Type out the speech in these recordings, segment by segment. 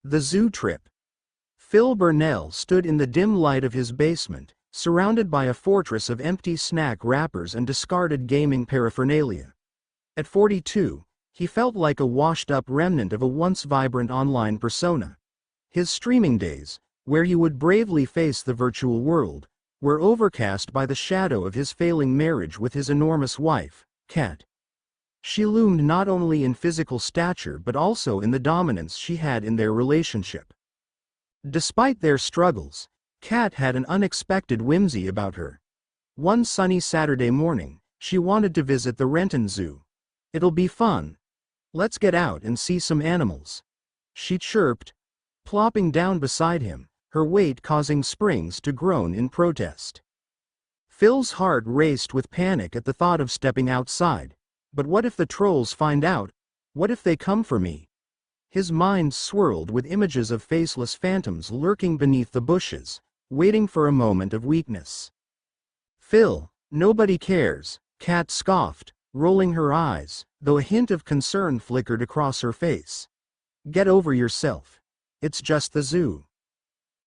The zoo trip. Phil Burnell stood in the dim light of his basement, surrounded by a fortress of empty snack wrappers and discarded gaming paraphernalia. At 42, he felt like a washed-up remnant of a once vibrant online persona. His streaming days, where he would bravely face the virtual world, were overcast by the shadow of his failing marriage with his enormous wife, Kat. She loomed not only in physical stature but also in the dominance she had in their relationship. Despite their struggles, Kat had an unexpected whimsy about her. One sunny Saturday morning, she wanted to visit the Renton Zoo. "It'll be fun. Let's get out and see some animals," she chirped, plopping down beside him, her weight causing Springs to groan in protest. Phil's heart raced with panic at the thought of stepping outside. But what if the trolls find out? What if they come for me? His mind swirled with images of faceless phantoms lurking beneath the bushes, waiting for a moment of weakness. "Phil, nobody cares," Kat scoffed, rolling her eyes, though a hint of concern flickered across her face. "Get over yourself. It's just the zoo."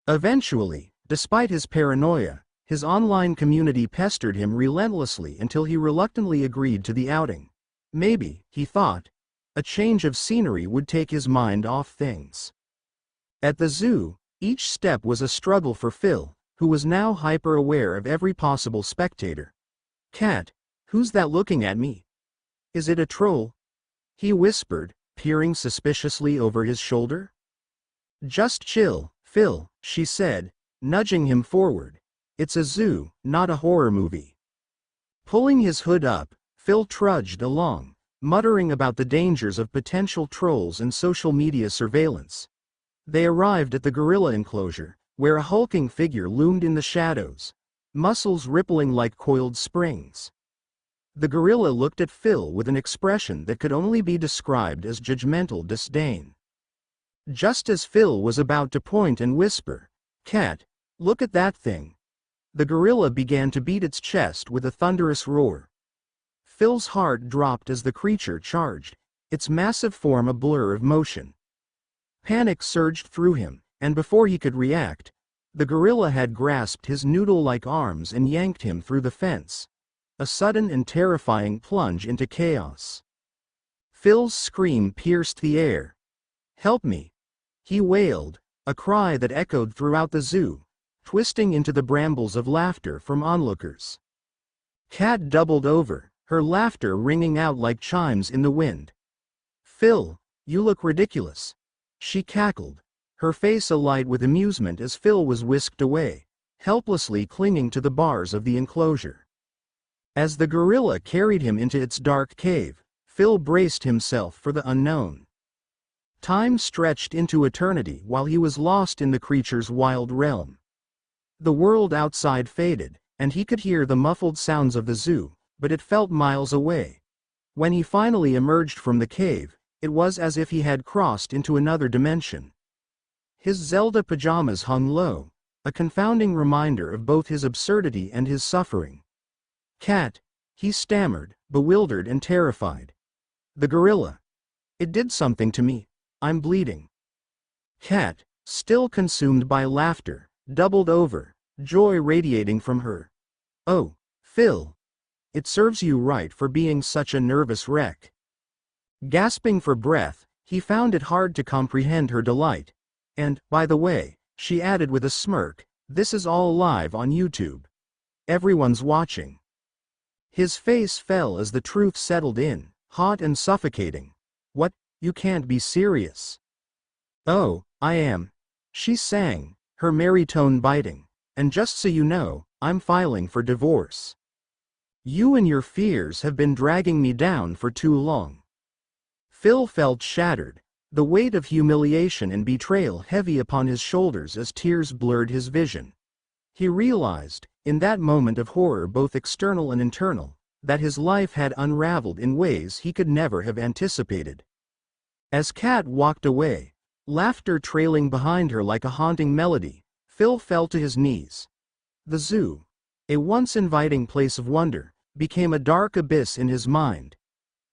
Eventually, despite his paranoia, his online community pestered him relentlessly until he reluctantly agreed to the outing. Maybe, he thought, a change of scenery would take his mind off things. At the zoo, each step was a struggle for Phil, who was now hyper-aware of every possible spectator. "Kat, who's that looking at me? Is it a troll?" he whispered, peering suspiciously over his shoulder. "Just chill, Phil," she said, nudging him forward. "It's a zoo, not a horror movie." Pulling his hood up, Phil trudged along, muttering about the dangers of potential trolls and social media surveillance. They arrived at the gorilla enclosure, where a hulking figure loomed in the shadows, muscles rippling like coiled springs. The gorilla looked at Phil with an expression that could only be described as judgmental disdain. Just as Phil was about to point and whisper, "Kat, look at that thing," the gorilla began to beat its chest with a thunderous roar. Phil's heart dropped as the creature charged, its massive form a blur of motion. Panic surged through him, and before he could react, the gorilla had grasped his noodle-like arms and yanked him through the fence. A sudden and terrifying plunge into chaos. Phil's scream pierced the air. "Help me!" he wailed, a cry that echoed throughout the zoo, twisting into the brambles of laughter from onlookers. Kat doubled over, her laughter ringing out like chimes in the wind. "Phil, you look ridiculous," she cackled, her face alight with amusement as Phil was whisked away, helplessly clinging to the bars of the enclosure. As the gorilla carried him into its dark cave, Phil braced himself for the unknown. Time stretched into eternity while he was lost in the creature's wild realm. The world outside faded, and he could hear the muffled sounds of the zoo, but it felt miles away. When he finally emerged from the cave, it was as if he had crossed into another dimension. His Zelda pajamas hung low, a confounding reminder of both his absurdity and his suffering. "Kat," he stammered, bewildered and terrified. "The gorilla. It did something to me. I'm bleeding." Kat, still consumed by laughter, doubled over, joy radiating from her. "Oh, Phil. It serves you right for being such a nervous wreck." Gasping for breath, he found it hard to comprehend her delight. "And, by the way," she added with a smirk, "this is all live on YouTube. Everyone's watching." His face fell as the truth settled in, hot and suffocating. "What, you can't be serious." "Oh, I am," she sang, her merry tone biting. "And just so you know, I'm filing for divorce. You and your fears have been dragging me down for too long." Phil felt shattered, the weight of humiliation and betrayal heavy upon his shoulders as tears blurred his vision. He realized, in that moment of horror both external and internal, that his life had unraveled in ways he could never have anticipated. As Kat walked away, laughter trailing behind her like a haunting melody, Phil fell to his knees. The zoo, a once inviting place of wonder, became a dark abyss in his mind.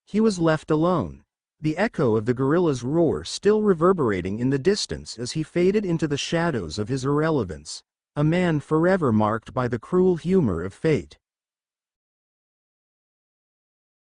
He was left alone, the echo of the gorilla's roar still reverberating in the distance as he faded into the shadows of his irrelevance, a man forever marked by the cruel humor of fate.